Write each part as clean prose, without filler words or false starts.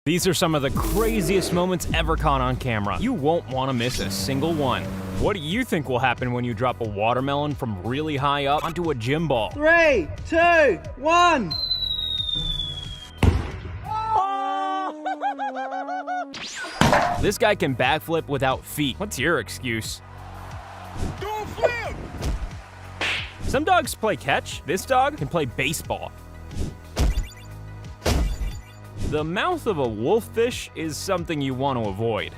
These are some of the craziest moments ever caught on camera. You won't want to miss a single one. What do you think will happen when you drop a watermelon from really high up onto a gym ball? 3, 2, 1. This guy can backflip without feet. What's your excuse? Don't flip! Some dogs play catch. This dog can play baseball. The mouth of a wolffish is something you want to avoid.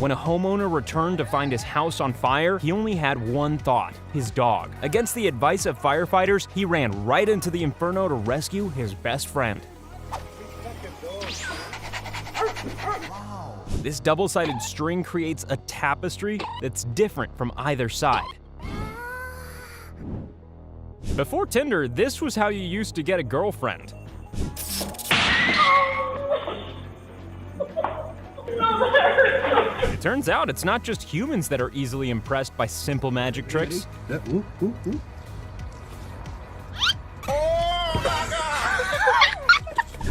When a homeowner returned to find his house on fire, he only had one thought: his dog. Against the advice of firefighters, he ran right into the inferno to rescue his best friend. This double-sided string creates a tapestry that's different from either side. Before Tinder, this was how you used to get a girlfriend. It turns out it's not just humans that are easily impressed by simple magic tricks.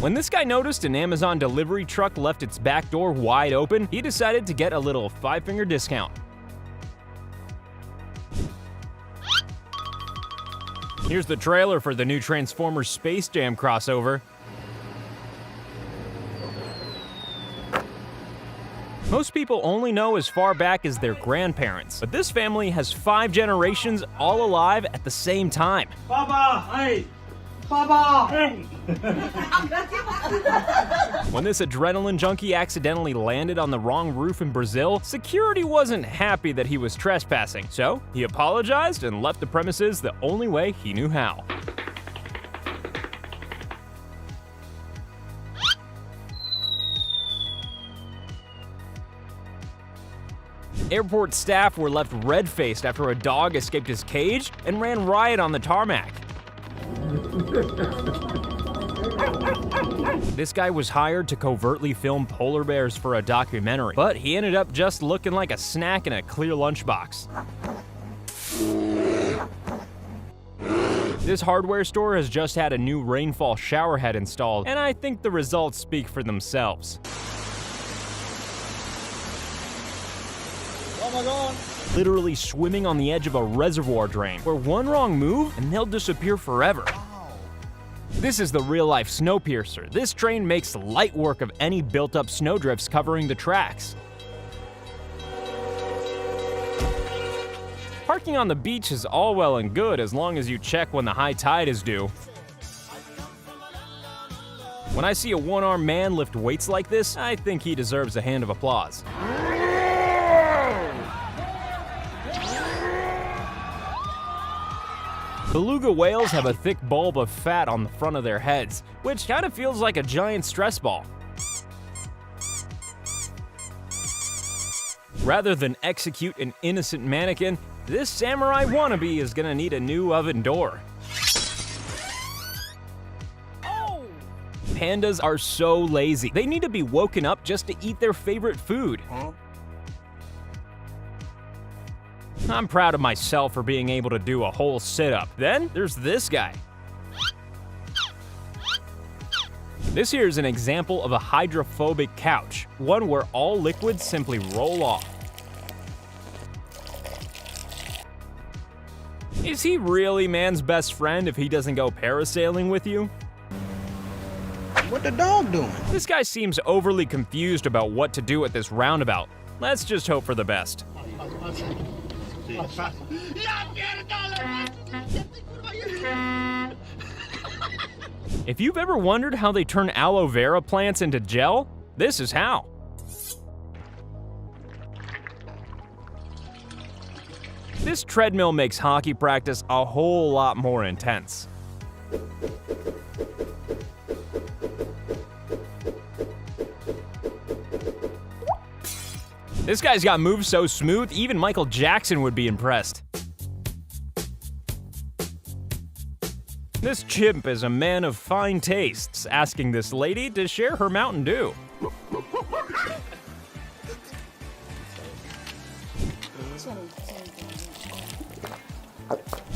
When this guy noticed an Amazon delivery truck left its back door wide open, he decided to get a little five-finger discount. Here's the trailer for the new Transformers Space Jam crossover. Most people only know as far back as their grandparents, but this family has 5 generations all alive at the same time. Baba, hey. Baba, hey. When this adrenaline junkie accidentally landed on the wrong roof in Brazil, security wasn't happy that he was trespassing, so he apologized and left the premises the only way he knew how. Airport staff were left red-faced after a dog escaped his cage and ran riot on the tarmac. This guy was hired to covertly film polar bears for a documentary, but he ended up just looking like a snack in a clear lunchbox. This hardware store has just had a new rainfall shower head installed, and I think the results speak for themselves. Oh my God. Literally swimming on the edge of a reservoir drain, where one wrong move and they'll disappear forever. This is the real-life Snowpiercer. This train makes light work of any built-up snowdrifts covering the tracks. Parking on the beach is all well and good as long as you check when the high tide is due. When I see a one-armed man lift weights like this, I think he deserves a hand of applause. Beluga whales have a thick bulb of fat on the front of their heads, which kind of feels like a giant stress ball. Rather than execute an innocent mannequin, this samurai wannabe is gonna need a new oven door. Pandas are so lazy. They need to be woken up just to eat their favorite food. I'm proud of myself for being able to do a whole sit-up. Then there's this guy. This here is an example of a hydrophobic couch, one where all liquids simply roll off. Is he really man's best friend if he doesn't go parasailing with you? What the dog doing? This guy seems overly confused about what to do at this roundabout. Let's just hope for the best. If you've ever wondered how they turn aloe vera plants into gel, this is how. This treadmill makes hockey practice a whole lot more intense. This guy's got moves so smooth, even Michael Jackson would be impressed. This chimp is a man of fine tastes, asking this lady to share her Mountain Dew.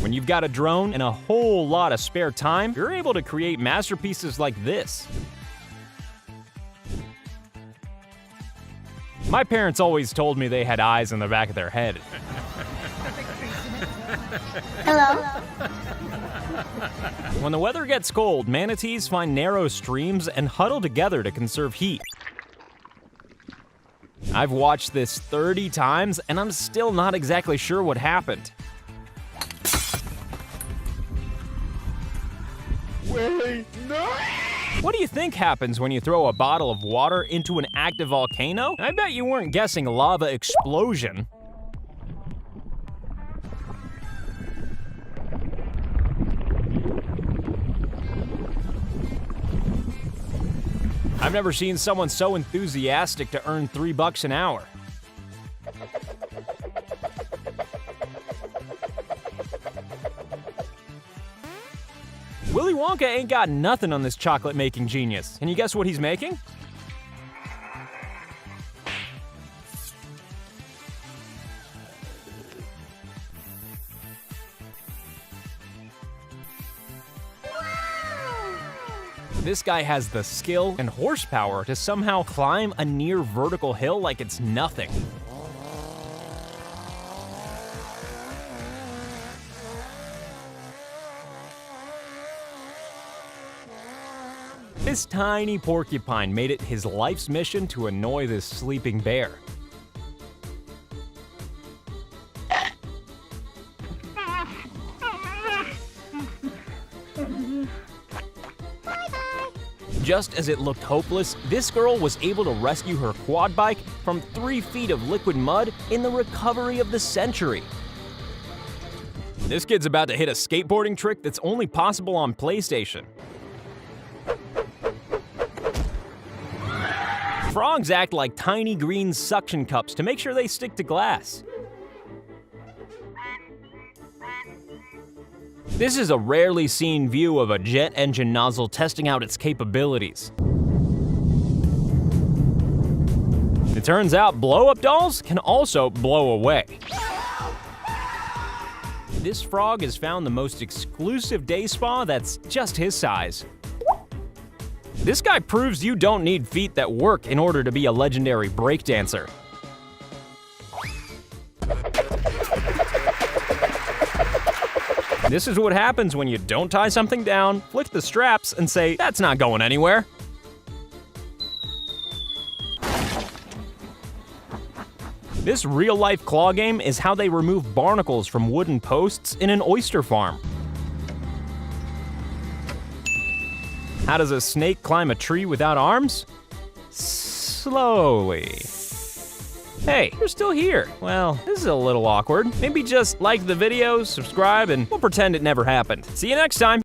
When you've got a drone and a whole lot of spare time, you're able to create masterpieces like this. My parents always told me they had eyes in the back of their head. Hello? When the weather gets cold, manatees find narrow streams and huddle together to conserve heat. I've watched this 30 times and I'm still not exactly sure what happened. Willie, no! What do you think happens when you throw a bottle of water into an active volcano? I bet you weren't guessing lava explosion. I've never seen someone so enthusiastic to earn $3 an hour. Willy Wonka ain't got nothing on this chocolate-making genius. Can you guess what he's making? This guy has the skill and horsepower to somehow climb a near vertical hill like it's nothing. This tiny porcupine made it his life's mission to annoy this sleeping bear. Just as it looked hopeless, this girl was able to rescue her quad bike from 3 feet of liquid mud in the recovery of the century. This kid's about to hit a skateboarding trick that's only possible on PlayStation. Frogs act like tiny green suction cups to make sure they stick to glass. This is a rarely seen view of a jet engine nozzle testing out its capabilities. It turns out blow-up dolls can also blow away. This frog has found the most exclusive day spa that's just his size. This guy proves you don't need feet that work in order to be a legendary breakdancer. This is what happens when you don't tie something down, flick the straps, and say, "That's not going anywhere." This real-life claw game is how they remove barnacles from wooden posts in an oyster farm. How does a snake climb a tree without arms? Slowly. Hey, you're still here. Well, this is a little awkward. Maybe just like the video, subscribe, and we'll pretend it never happened. See you next time.